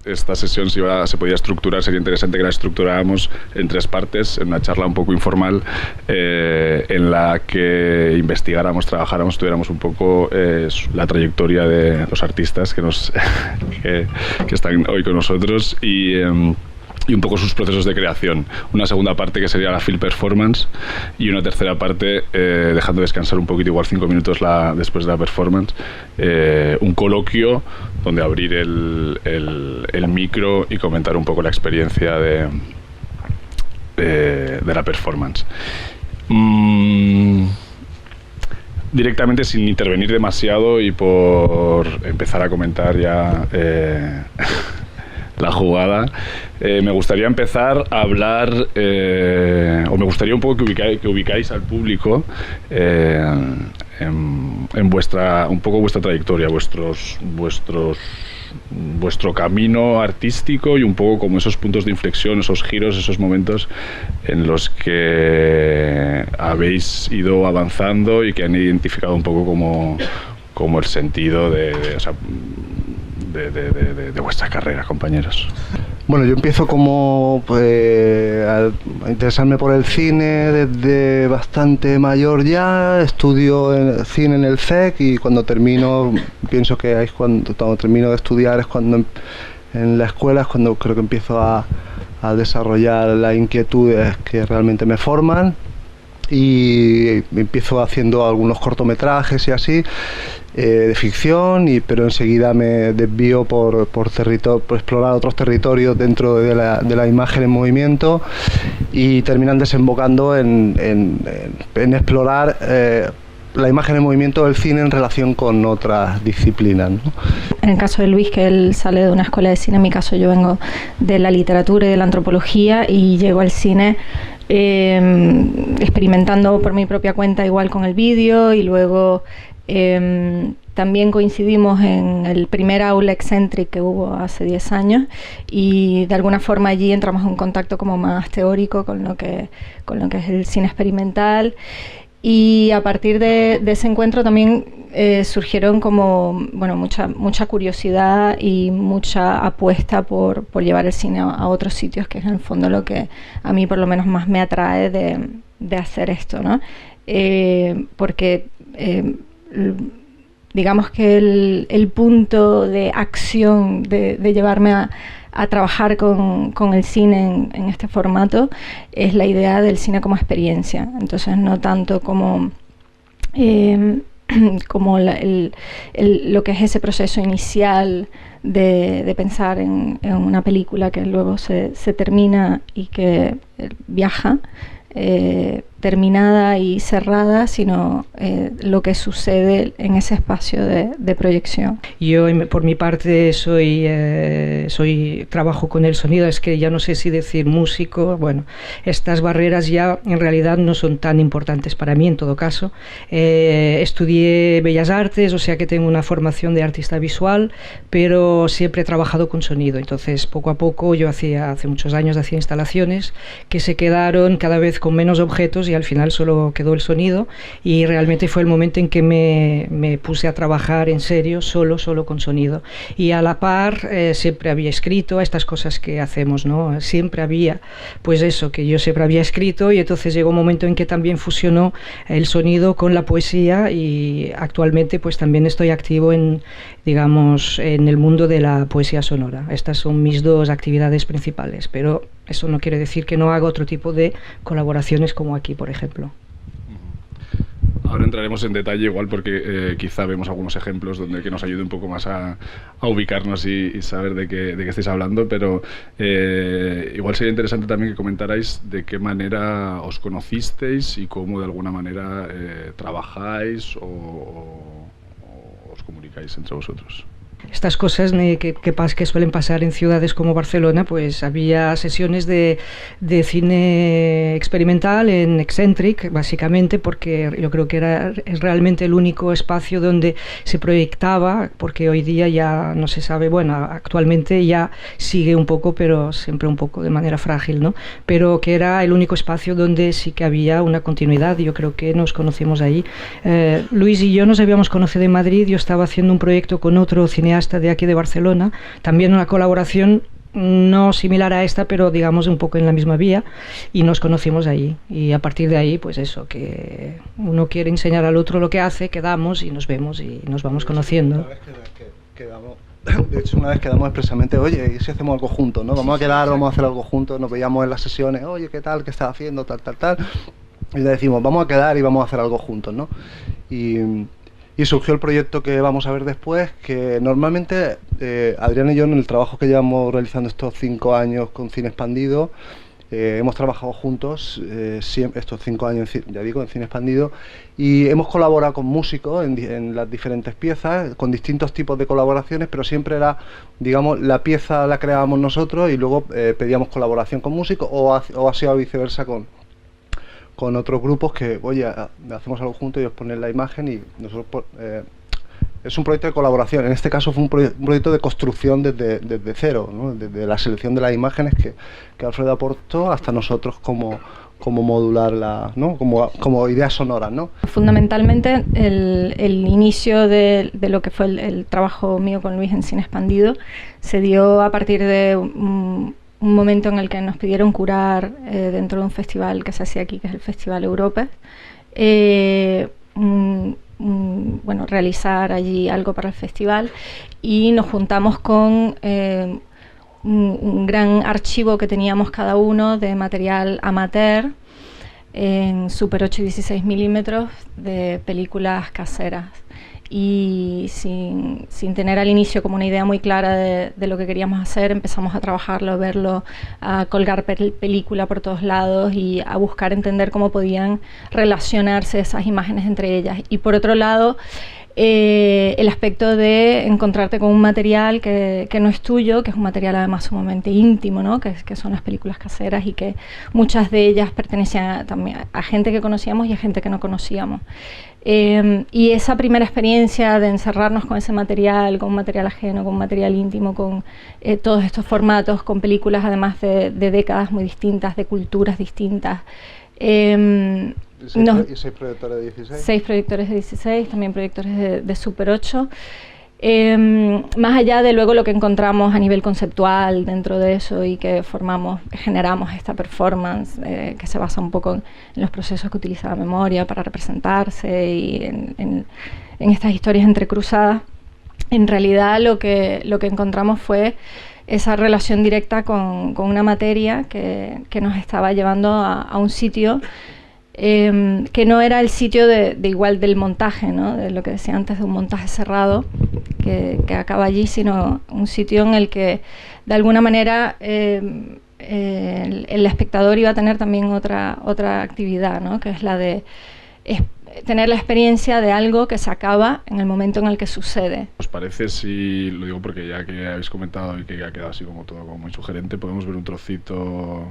esta sesión se podía estructurar, sería interesante que la estructuráramos en 3 partes, en una charla un poco informal en la que investigáramos, trabajáramos, estudiáramos un poco la trayectoria de los artistas que están hoy con nosotros y un poco sus procesos de creación. Una segunda parte que sería la field performance y una tercera parte, dejando descansar un poquito, igual 5 minutos después de la performance, un coloquio donde abrir el micro y comentar un poco la experiencia de la performance. Directamente, sin intervenir demasiado y por empezar a comentar ya la jugada, me gustaría empezar a hablar, o me gustaría un poco que ubicáis al público en vuestra trayectoria, vuestro camino artístico y un poco como esos puntos de inflexión, esos giros, esos momentos en los que habéis ido avanzando y que han identificado un poco como el sentido de vuestra carrera, compañeros. Bueno, yo empiezo a interesarme por el cine desde bastante mayor ya. Estudio cine en el CEC y cuando termino, pienso que es cuando termino de estudiar es cuando en la escuela es cuando creo que empiezo a desarrollar las inquietudes que realmente me forman, y empiezo haciendo algunos cortometrajes y así de ficción, pero enseguida me desvío por explorar otros territorios dentro de la imagen en movimiento, y terminan desembocando en explorar la imagen en movimiento del cine en relación con otras disciplinas, ¿no? En el caso de Luis, que él sale de una escuela de cine, en mi caso yo vengo de la literatura y de la antropología y llego al cine experimentando por mi propia cuenta igual con el vídeo, y luego también coincidimos en el primer aula Eccentric que hubo hace 10 años, y de alguna forma allí entramos en un contacto como más teórico con lo que es el cine experimental. Y a partir de ese encuentro también surgieron como, bueno, mucha curiosidad y mucha apuesta por llevar el cine a otros sitios, que es en el fondo lo que a mí por lo menos más me atrae de hacer esto, ¿no? Porque digamos que el punto de acción de llevarme a trabajar con el cine en este formato es la idea del cine como experiencia. Entonces no tanto como lo que es ese proceso inicial de pensar en una película que luego se termina y que viaja terminada y cerrada, sino lo que sucede en ese espacio de proyección. Yo, por mi parte, trabajo con el sonido. Es que ya no sé si decir músico. Bueno, estas barreras ya en realidad no son tan importantes para mí, en todo caso. Estudié Bellas Artes, o sea que tengo una formación de artista visual, pero siempre he trabajado con sonido. Entonces, poco a poco, yo hace muchos años hacía instalaciones que se quedaron cada vez con menos objetos, y al final solo quedó el sonido, y realmente fue el momento en que me puse a trabajar en serio solo con sonido. Y a la par siempre había escrito estas cosas que hacemos, ¿no? Siempre había, pues eso, que yo siempre había escrito, y entonces llegó un momento en que también fusionó el sonido con la poesía, y actualmente pues también estoy activo en el mundo de la poesía sonora. Estas son mis 2 actividades principales, pero eso no quiere decir que no haga otro tipo de colaboraciones como aquí, por ejemplo. Ahora entraremos en detalle igual porque quizá vemos algunos ejemplos que nos ayude un poco más a ubicarnos y saber de qué estáis hablando, pero igual sería interesante también que comentarais de qué manera os conocisteis y cómo de alguna manera trabajáis o os comunicáis entre vosotros. Estas cosas que suelen pasar en ciudades como Barcelona, pues había sesiones de cine experimental en Eccentric, básicamente porque yo creo que es realmente el único espacio donde se proyectaba, porque hoy día ya no se sabe, bueno, actualmente ya sigue un poco, pero siempre un poco de manera frágil, ¿no? Pero que era el único espacio donde sí que había una continuidad. Yo creo que nos conocimos ahí. Luis y yo nos habíamos conocido en Madrid. Yo estaba haciendo un proyecto con otro cineasta cineasta de aquí de Barcelona, también una colaboración no similar a esta, pero digamos un poco en la misma vía, y nos conocimos allí, y a partir de ahí pues eso, que uno quiere enseñar al otro lo que hace, quedamos y nos vemos y nos vamos conociendo. Una vez de hecho, una vez quedamos expresamente, oye, ¿y si hacemos algo juntos, no? Vamos a quedar, vamos a hacer algo juntos, nos veíamos en las sesiones, oye, ¿qué tal? ¿Qué estás haciendo? Tal, tal, tal. Y le decimos, vamos a quedar y vamos a hacer algo juntos, ¿no? Y surgió el proyecto que vamos a ver después, que normalmente Adrián y yo, en el trabajo que llevamos realizando estos 5 años con Cine Expandido, hemos trabajado juntos estos 5 años, ya digo, en Cine Expandido, y hemos colaborado con músicos en las diferentes piezas, con distintos tipos de colaboraciones, pero siempre era, digamos, la pieza la creábamos nosotros y luego pedíamos colaboración con músicos, o ha sido viceversa con otros grupos que, oye, hacemos algo juntos y os ponen la imagen y nosotros... es un proyecto de colaboración. En este caso fue un proyecto de construcción desde cero, ¿no? Desde la selección de las imágenes que Alfredo aportó hasta nosotros como modularla, ¿no? Como ideas sonoras, ¿no? Fundamentalmente el inicio de lo que fue el trabajo mío con Luis en Cine Expandido se dio a partir de un momento en el que nos pidieron curar dentro de un festival que se hacía aquí, que es el Festival Europa, bueno, realizar allí algo para el festival, y nos juntamos con un gran archivo que teníamos cada uno de material amateur en Super 8 y 16 milímetros de películas caseras, y sin tener al inicio como una idea muy clara de lo que queríamos hacer, empezamos a trabajarlo, verlo, a colgar película por todos lados y a buscar entender cómo podían relacionarse esas imágenes entre ellas. Y por otro lado, el aspecto de encontrarte con un material que no es tuyo, que es un material además sumamente íntimo, ¿no? que son las películas caseras, y que muchas de ellas pertenecían también a gente que conocíamos y a gente que no conocíamos. Y esa primera experiencia de encerrarnos con ese material, con un material ajeno, con un material íntimo, con todos estos formatos, con películas además de décadas muy distintas, de culturas distintas. ¿Y 6 proyectores de 16? 6 proyectores de 16, también proyectores de Super 8. Más allá de luego lo que encontramos a nivel conceptual dentro de eso, y que generamos esta performance que se basa un poco en los procesos que utiliza la memoria para representarse, y en estas historias entrecruzadas, en realidad lo que encontramos fue esa relación directa con una materia que nos estaba llevando a un sitio que no era el sitio igual del montaje, ¿no? De lo que decía antes, de un montaje cerrado que acaba allí, sino un sitio en el que de alguna manera el espectador iba a tener también otra actividad, ¿no? Que es la de tener la experiencia de algo que se acaba en el momento en el que sucede. ¿Os parece, si lo digo porque ya que habéis comentado y que ha quedado así como todo como muy sugerente, podemos ver un trocito?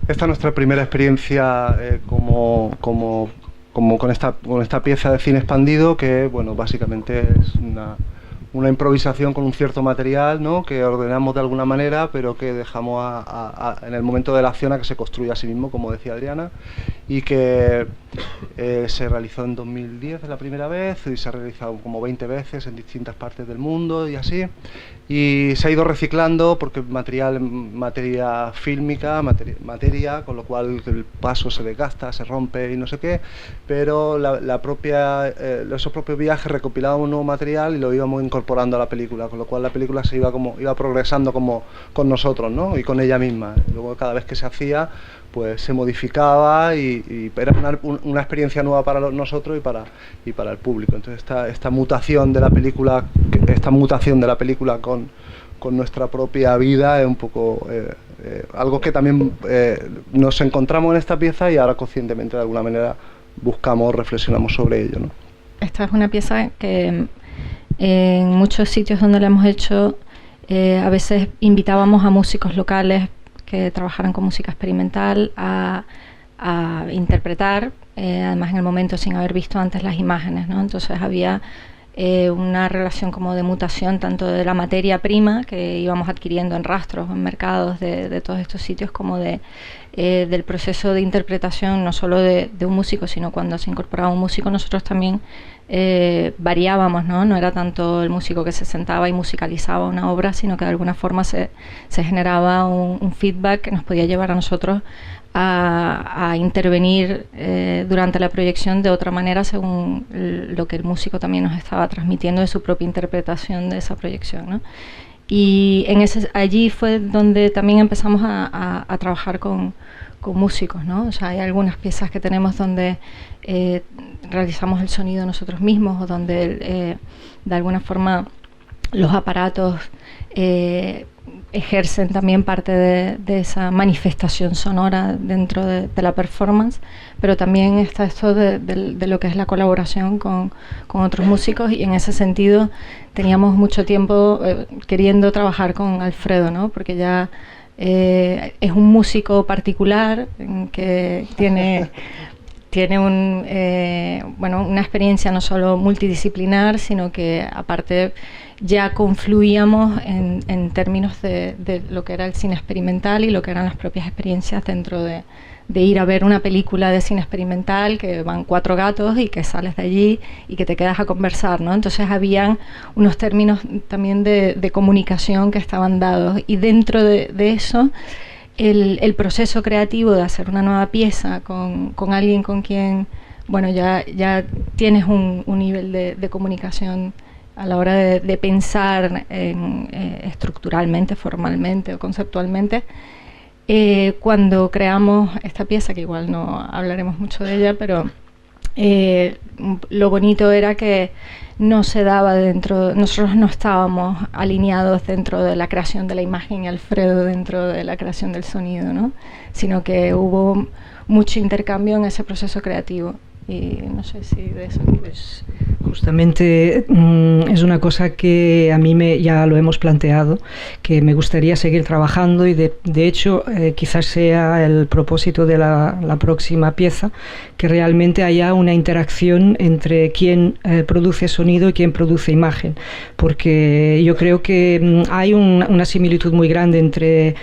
Esta es nuestra primera experiencia con esta pieza de Cine Expandido, que bueno, básicamente es una improvisación con un cierto material, ¿no? Que ordenamos de alguna manera, pero que dejamos en el momento de la acción a que se construya a sí mismo, como decía Adriana, y que se realizó en 2010 la primera vez, y se ha realizado como 20 veces en distintas partes del mundo y así, y se ha ido reciclando porque materia fílmica, materia, con lo cual el paso se desgasta, se rompe y no sé qué, pero esos propios viajes recopilábamos un nuevo material y lo íbamos incorporando a la película, con lo cual la película iba progresando como con nosotros, ¿no? Y con ella misma. Luego cada vez que se hacía, pues se modificaba y era una experiencia nueva para nosotros y para el público. Entonces esta mutación de la película con nuestra propia vida es un poco algo que también nos encontramos en esta pieza y ahora conscientemente de alguna manera buscamos, reflexionamos sobre ello, ¿no? Esta es una pieza que en muchos sitios donde la hemos hecho, a veces invitábamos a músicos locales que trabajaran con música experimental a interpretar, además en el momento sin haber visto antes las imágenes, ¿no? Entonces había una relación como de mutación tanto de la materia prima que íbamos adquiriendo en rastros, en mercados de todos estos sitios, como del proceso de interpretación, no solo de un músico, sino cuando se incorporaba un músico nosotros también variábamos, ¿no? No era tanto el músico que se sentaba y musicalizaba una obra, sino que de alguna forma se generaba un feedback que nos podía llevar a nosotros a intervenir durante la proyección de otra manera según lo que el músico también nos estaba transmitiendo de su propia interpretación de esa proyección, ¿no? Y allí fue donde también empezamos a trabajar con músicos, ¿no? O sea, hay algunas piezas que tenemos donde realizamos el sonido nosotros mismos o donde de alguna forma los aparatos ejercen también parte de esa manifestación sonora dentro de la performance, pero también está esto de lo que es la colaboración con otros músicos, y en ese sentido teníamos mucho tiempo queriendo trabajar con Alfredo, ¿no? Porque ya es un músico particular que tiene una experiencia no solo multidisciplinar, sino que aparte ya confluíamos en términos de lo que era el cine experimental y lo que eran las propias experiencias dentro de ir a ver una película de cine experimental, que van 4 gatos y que sales de allí y que te quedas a conversar, ¿no? Entonces habían unos términos también de comunicación que estaban dados, y dentro de eso el proceso creativo de hacer una nueva pieza con alguien con quien, bueno, ya tienes un nivel de comunicación a la hora de pensar estructuralmente, formalmente o conceptualmente. Cuando creamos esta pieza, que igual no hablaremos mucho de ella, pero lo bonito era que no se daba nosotros no estábamos alineados dentro de la creación de la imagen y Alfredo dentro de la creación del sonido, ¿no? Sino que hubo mucho intercambio en ese proceso creativo. Y no sé si de eso quieres. Justamente es una cosa que a mí ya lo hemos planteado, que me gustaría seguir trabajando, y de hecho quizás sea el propósito de la próxima pieza, que realmente haya una interacción entre quien produce sonido y quien produce imagen, porque yo creo que hay una similitud muy grande entre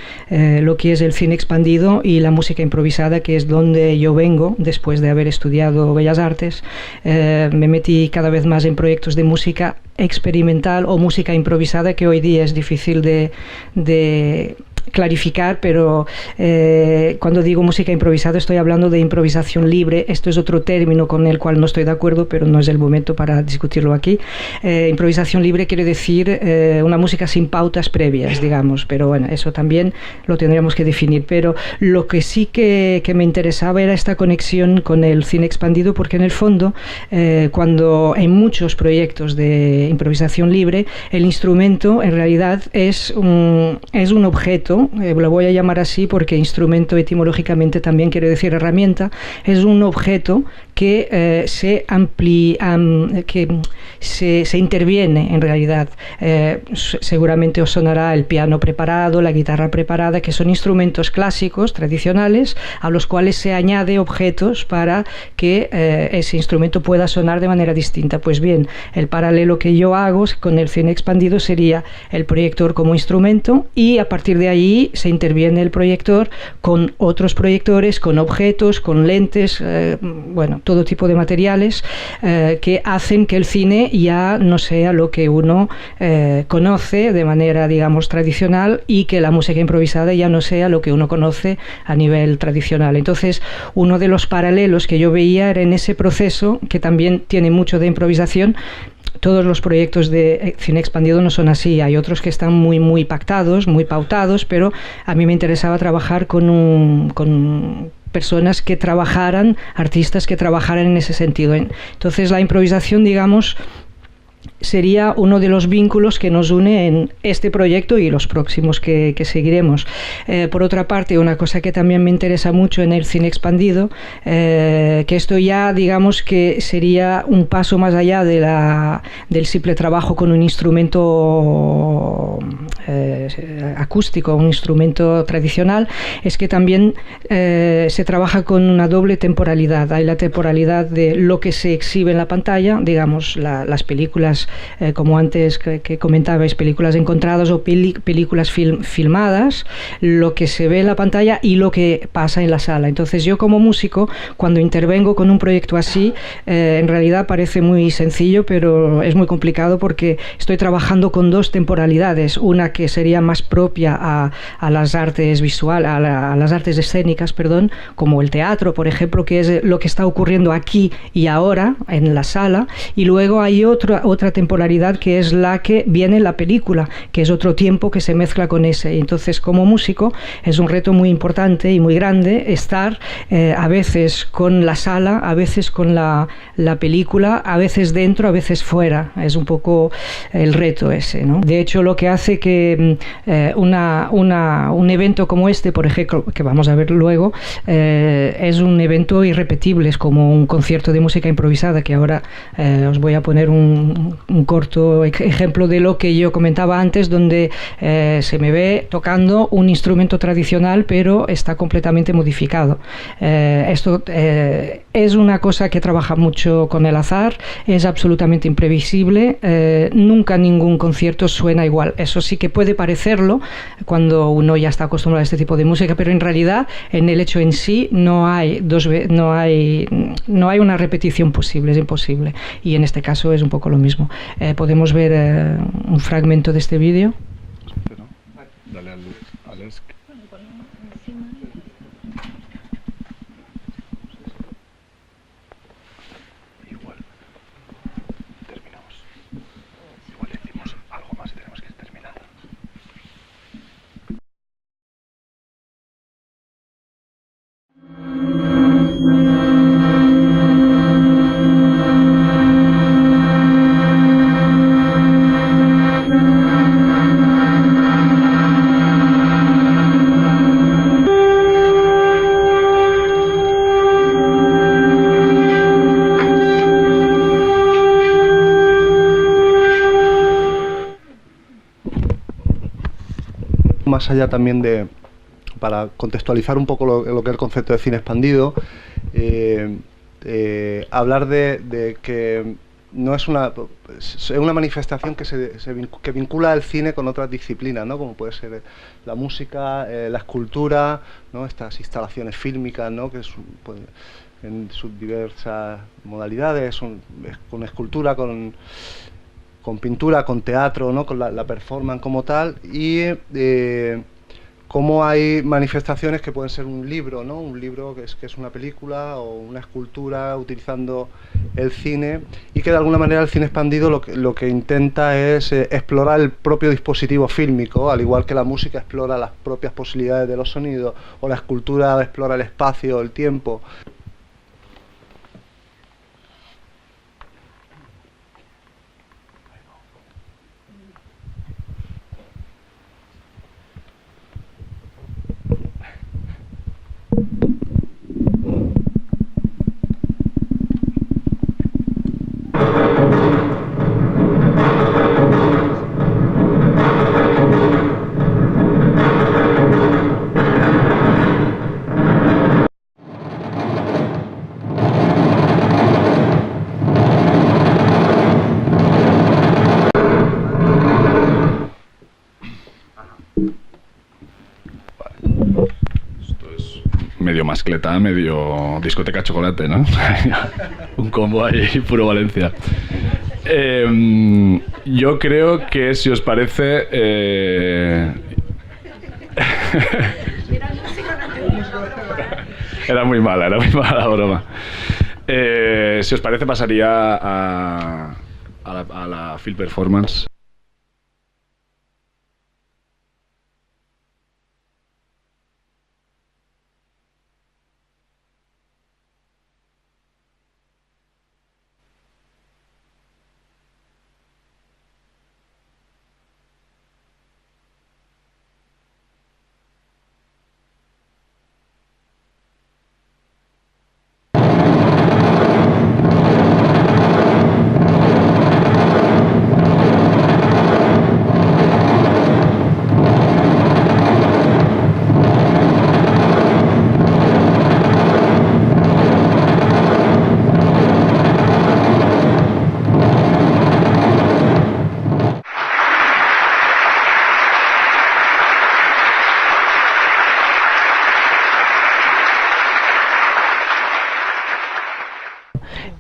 lo que es el cine expandido y la música improvisada, que es donde yo vengo después de haber estudiado Bellas Artes. Me metí cada vez más en proyectos de música experimental o música improvisada, que hoy día es difícil de clarificar, pero cuando digo música improvisada estoy hablando de improvisación libre. Esto es otro término con el cual no estoy de acuerdo, pero no es el momento para discutirlo aquí. Improvisación libre quiere decir una música sin pautas previas, digamos, pero bueno, eso también lo tendríamos que definir. Pero lo que sí que me interesaba era esta conexión con el cine expandido, porque en el fondo cuando en muchos proyectos de improvisación libre el instrumento en realidad es un objeto. Lo voy a llamar así porque instrumento etimológicamente también quiere decir herramienta. Es un objeto que se interviene en realidad. Seguramente os sonará el piano preparado, la guitarra preparada, que son instrumentos clásicos, tradicionales, a los cuales se añade objetos para que ese instrumento pueda sonar de manera distinta. Pues bien, el paralelo que yo hago con el cine expandido sería el proyector como instrumento, y a partir de ahí se interviene el proyector con otros proyectores, con objetos, con lentes, bueno, todo tipo de materiales que hacen que el cine ya no sea lo que uno conoce de manera, digamos, tradicional, y que la música improvisada ya no sea lo que uno conoce a nivel tradicional. Entonces, uno de los paralelos que yo veía era en ese proceso, que también tiene mucho de improvisación. Todos los proyectos de cine expandido no son así, hay otros que están muy pactados, muy pautados, pero a mí me interesaba trabajar con personas que trabajaran, artistas que trabajaran en ese sentido. Entonces la improvisación, digamos, sería uno de los vínculos que nos une en este proyecto y los próximos que seguiremos. Por otra parte, una cosa que también me interesa mucho en el cine expandido, que esto ya digamos que sería un paso más allá del simple trabajo con un instrumento acústico, un instrumento tradicional, es que también se trabaja con una doble temporalidad. Hay la temporalidad de lo que se exhibe en la pantalla, digamos las películas, como antes que comentabais, películas encontradas o películas filmadas, lo que se ve en la pantalla y lo que pasa en la sala. Entonces yo como músico, cuando intervengo con un proyecto así, en realidad parece muy sencillo, pero es muy complicado porque estoy trabajando con dos temporalidades, una que sería más propia a las artes visuales, a las artes escénicas, perdón, como el teatro, por ejemplo, que es lo que está ocurriendo aquí y ahora en la sala, y luego hay otra temporalidad que es la que viene en la película, que es otro tiempo que se mezcla con ese. Y entonces como músico es un reto muy importante y muy grande estar a veces con la sala, a veces con la película, a veces dentro, a veces fuera. Es un poco el reto ese, ¿no? De hecho, lo que hace que un evento como este, por ejemplo, que vamos a ver luego, es un evento irrepetible, es como un concierto de música improvisada, que ahora os voy a poner un corto ejemplo de lo que yo comentaba antes, donde se me ve tocando un instrumento tradicional, pero está completamente modificado. Esto es una cosa que trabaja mucho con el azar, es absolutamente imprevisible, nunca ningún concierto suena igual. Eso sí que puede parecerlo cuando uno ya está acostumbrado a este tipo de música, pero en realidad en el hecho en sí no hay una repetición posible, es imposible. Y en este caso es un poco lo mismo. Podemos ver un fragmento de este vídeo. Dale al Alex. Igual terminamos. Igual decimos algo más y tenemos que terminar. Más allá también para contextualizar un poco lo que es el concepto de cine expandido, hablar de que no es una manifestación que vincula el cine con otras disciplinas, ¿no? Como puede ser la música, la escultura, ¿no? Estas instalaciones fílmicas, ¿no? Que pues, en sus diversas modalidades, con escultura, con pintura, con teatro, ¿no? Con la performance como tal, y cómo hay manifestaciones que pueden ser un libro, ¿no? Un libro que es una película o una escultura utilizando el cine, y que de alguna manera el cine expandido lo que intenta es explorar el propio dispositivo fílmico, al igual que la música explora las propias posibilidades de los sonidos, o la escultura explora el espacio, el tiempo. Medio mascleta, medio discoteca chocolate, ¿no? Un combo ahí, puro Valencia. Yo creo que, si os parece... Era muy mala la broma. Si os parece, pasaría a la field performance.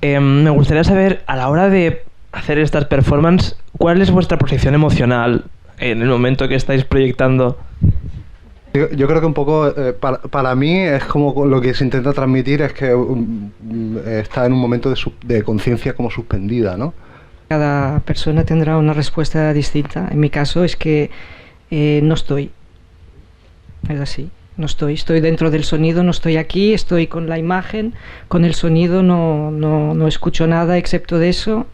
Me gustaría saber, a la hora de hacer estas performances, ¿cuál es vuestra posición emocional en el momento que estáis proyectando? Yo creo que un poco, para mí, es como lo que se intenta transmitir es que está en un momento de conciencia como suspendida, ¿no? Cada persona tendrá una respuesta distinta. En mi caso es que no estoy. Es así. No estoy dentro del sonido, no estoy aquí, estoy con la imagen, con el sonido, no escucho nada excepto de eso,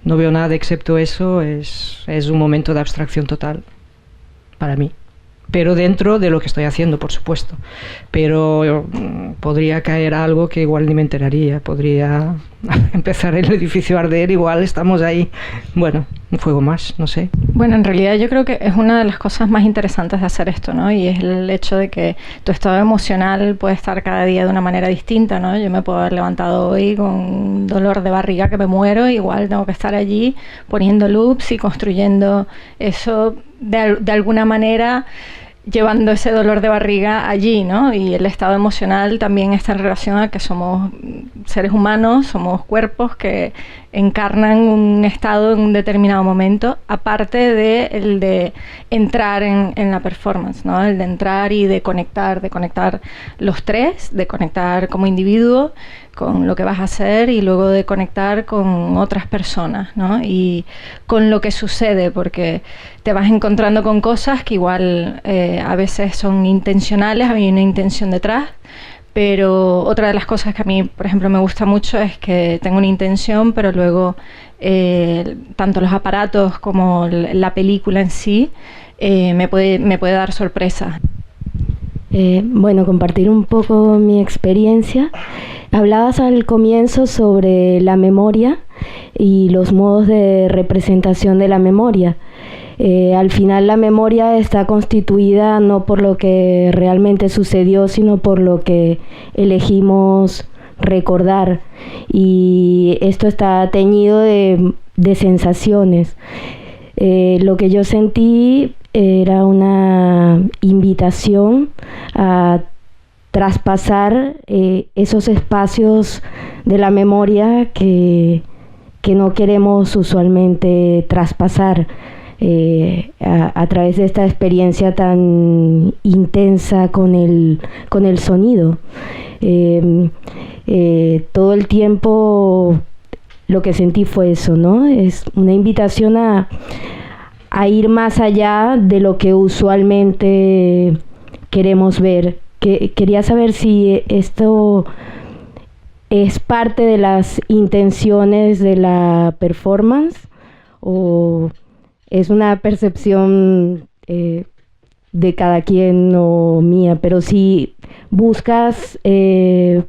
no veo nada excepto eso, es un momento de abstracción total para mí. Pero dentro de lo que estoy haciendo, por supuesto. Pero podría caer algo que igual ni me enteraría, podría empezar el edificio a arder, igual estamos ahí. Bueno, un fuego más, no sé. Bueno, en realidad yo creo que es una de las cosas más interesantes de hacer esto, ¿no? Y es el hecho de que tu estado emocional puede estar cada día de una manera distinta, ¿no? Yo me puedo haber levantado hoy con un dolor de barriga que me muero, igual tengo que estar allí poniendo loops y construyendo eso de alguna manera, llevando ese dolor de barriga allí, ¿no? Y el estado emocional también está en relación a que somos seres humanos, somos cuerpos que encarnan un estado en un determinado momento, aparte de el de entrar en la performance, ¿no? El de entrar y de conectar los tres, de conectar como individuo con lo que vas a hacer y luego de conectar con otras personas, ¿no? Y con lo que sucede, porque te vas encontrando con cosas que igual a veces son intencionales, hay una intención detrás, pero otra de las cosas que a mí, por ejemplo, me gusta mucho es que tengo una intención, pero luego tanto los aparatos como la película en sí me puede dar sorpresas. Bueno, compartir un poco mi experiencia. Hablabas al comienzo sobre la memoria y los modos de representación de la memoria. Al final la memoria está constituida no por lo que realmente sucedió, sino por lo que elegimos recordar. Y esto está teñido de sensaciones. Lo que yo sentí era una invitación a traspasar esos espacios de la memoria que no queremos usualmente traspasar a través de esta experiencia tan intensa con el sonido. Todo el tiempo lo que sentí fue eso, ¿no? Es una invitación a ir más allá de lo que usualmente queremos ver. Quería saber si esto es parte de las intenciones de la performance o es una percepción de cada quien o mía, pero si buscas llevar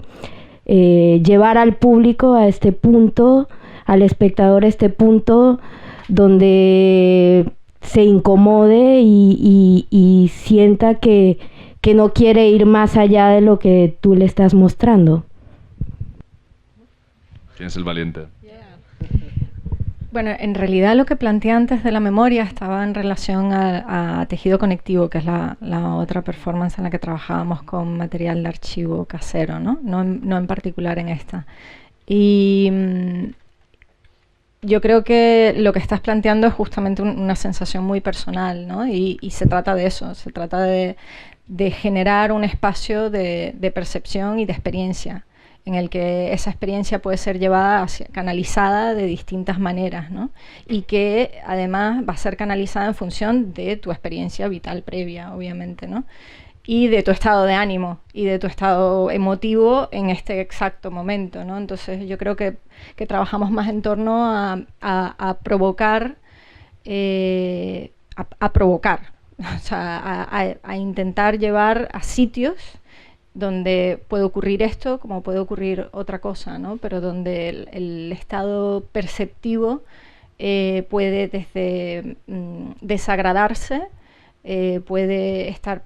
al público a este punto, al espectador a este punto donde se incomode y sienta que no quiere ir más allá de lo que tú le estás mostrando. ¿Quién es el valiente? Bueno, en realidad lo que planteé antes de la memoria estaba en relación a tejido conectivo, que es la otra performance en la que trabajábamos con material de archivo casero, ¿no? No en particular en esta. Y yo creo que lo que estás planteando es justamente una sensación muy personal, ¿no? Y se trata de eso, se trata de generar un espacio de percepción y de experiencia, en el que esa experiencia puede ser llevada canalizada de distintas maneras, ¿no? Y que además va a ser canalizada en función de tu experiencia vital previa, obviamente, ¿no? Y de tu estado de ánimo y de tu estado emotivo en este exacto momento, ¿no? Entonces yo creo que trabajamos más en torno a provocar, a provocar, o sea, a intentar llevar a sitios donde puede ocurrir esto como puede ocurrir otra cosa, ¿no? Pero donde el estado perceptivo puede desde desagradarse, puede estar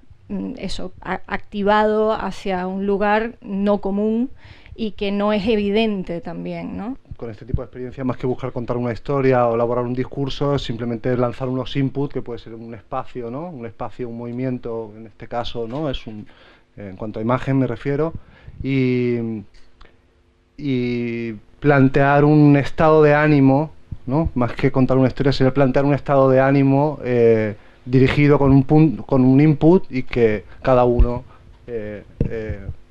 activado hacia un lugar no común y que no es evidente también, ¿no? Con este tipo de experiencia, más que buscar contar una historia o elaborar un discurso, simplemente lanzar unos inputs, que puede ser un espacio, ¿no? Un espacio, un movimiento, en este caso, ¿no? Es en cuanto a imagen me refiero, y y plantear un estado de ánimo, ¿no? Más que contar una historia, sería plantear un estado de ánimo dirigido con un input y que cada uno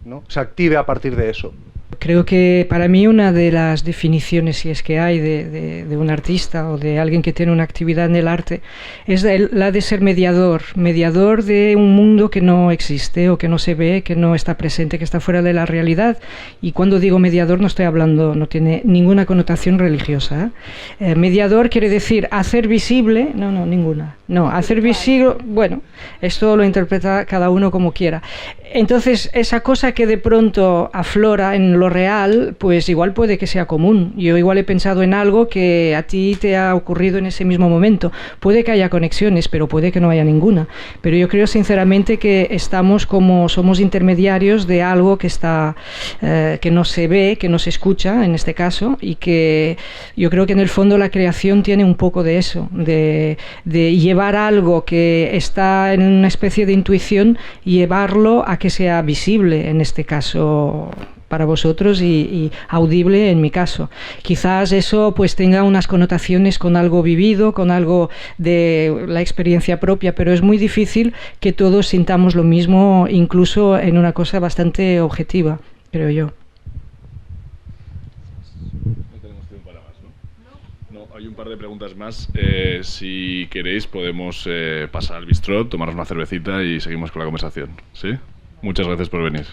¿no? se active a partir de eso. Creo que para mí una de las definiciones, si es que hay, de un artista o de alguien que tiene una actividad en el arte, es la de ser mediador de un mundo que no existe o que no se ve, que no está presente, que está fuera de la realidad. Y cuando digo mediador no estoy hablando, no tiene ninguna connotación religiosa. Mediador quiere decir hacer visible, no, ninguna. No, hacer visible, bueno, esto lo interpreta cada uno como quiera. Entonces, esa cosa que de pronto aflora en lo real, pues igual puede que sea común. Yo igual he pensado en algo que a ti te ha ocurrido en ese mismo momento. Puede que haya conexiones, pero puede que no haya ninguna. Pero yo creo sinceramente que somos intermediarios de algo que está, que no se ve, que no se escucha en este caso, y que yo creo que en el fondo la creación tiene un poco de eso, de llevar algo que está en una especie de intuición y llevarlo a que sea visible, en este caso para vosotros, y audible en mi caso. Quizás eso pues tenga unas connotaciones con algo vivido, con algo de la experiencia propia, pero es muy difícil que todos sintamos lo mismo, incluso en una cosa bastante objetiva, creo yo. No tenemos tiempo para más, ¿no? No, hay un par de preguntas más. Si queréis podemos pasar al bistrot, tomarnos una cervecita y seguimos con la conversación. ¿Sí? Muchas gracias por venir.